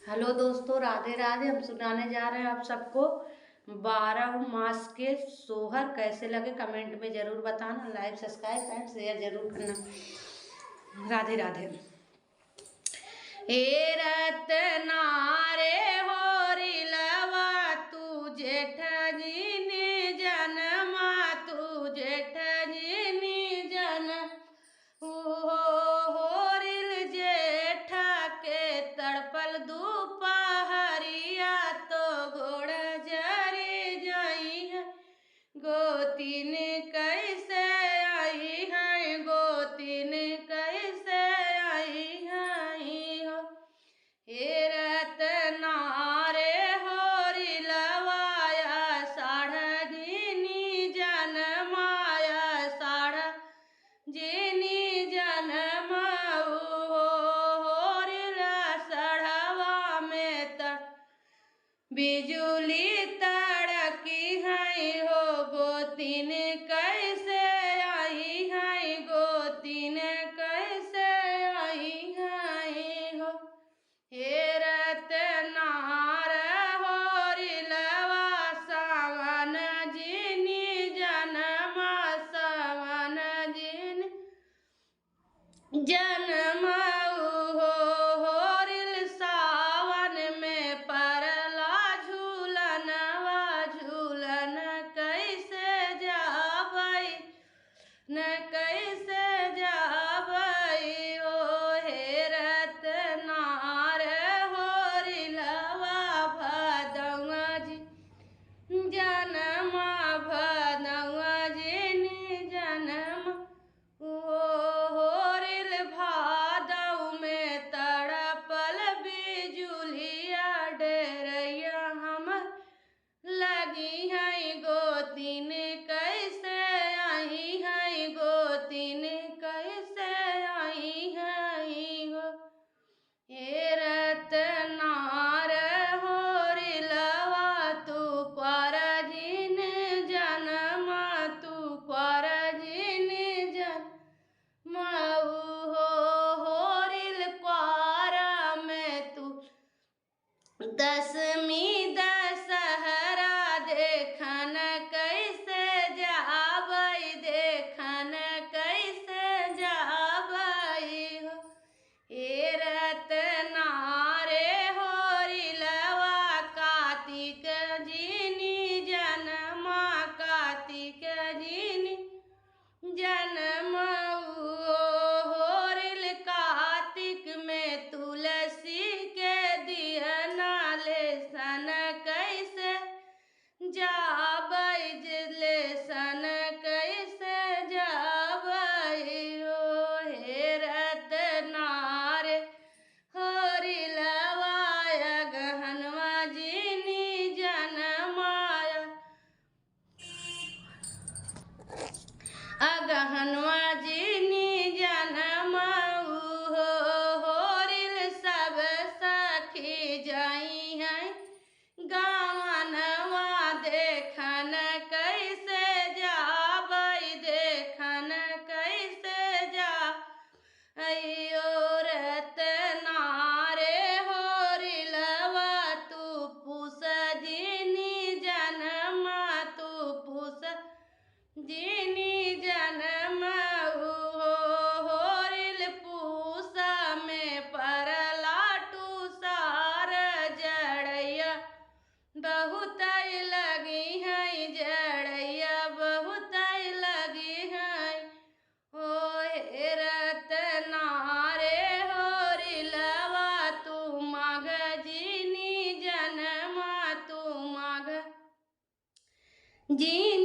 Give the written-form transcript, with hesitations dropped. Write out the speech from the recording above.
Hello दोस्तों, राधे राधे। हम सुनाने जा रहे हैं आप सबको 12 मास के सोहर कैसे लगे। कमेंट में जरूर बताना, लाइक सब्सक्राइब एंड शेयर जरूर करना। राधे राधे। हे रतना रे होरी लवा तू जेठनी जनमा, तू जेठनी जन होरिल जेठा के तड़पल दोपहरिया, तो गोड़ जरी जाई है गोतीन कैसे आई है, गोतीन कैसे आई है हो। हे रतना रे होरी लवाया साढ़ जिनी जनमाया, साढ़ जिनी जनमाऊ होरिला सढ़वा में बिजुली तड़की है हो, गोतीन कैसे आई है, गोतीन कैसे आई है हो। हे रतनार होरी लवा सावन जिनी जनमा, सावन जिनी जनमाऊ होरिल सावन में परला झूलनवा, झूलन कैसे जाबई न कैसे जाबई ओ। हे रतनार होरी लवा भदौआ जी जनमा, भदौआ जिनी जनमा होरिल भादौ में तड़पल बिजुलिया, डेरैया हमर लगी है गोतीन कैसे आई है, गोतीन कैसे आई है हो। हे रतनार होरी लवा तू परजिन जनमा, तू परजिन जनमाऊ होरिल क्वारा में तू दसमी दशहरा देखन कैसे जाबई, देखन कैसे जाबई हो। हे रतनार होरी लवा कार्तिक जिनी जनमा, कार्तिक जिनी जनमाऊ होरिल कार्तिक में तुलसी के दिहना लेसन कैसे जाबई, लेसन कैसे जाबई ओ। हे रतनार होरी लवाया गहनवा जिनी जनमाया, अगहनवा जिनी जनमाऊ होरिल सब सखी जाई है गावनवा, देखन कैसे जाबई, देखन कैसे जा अयो। रतनार होरी लवा तू पूस जिनी जनमा, तू पूस जिनी जनमाऊ होरिल पूसा में परला टूसार, जड़ैया बहुत लगी है, जड़ैया बहुत लगी है ओ। हे रतनार होरी लवा तू माघ जिनी जनमा, तू माघ जिनी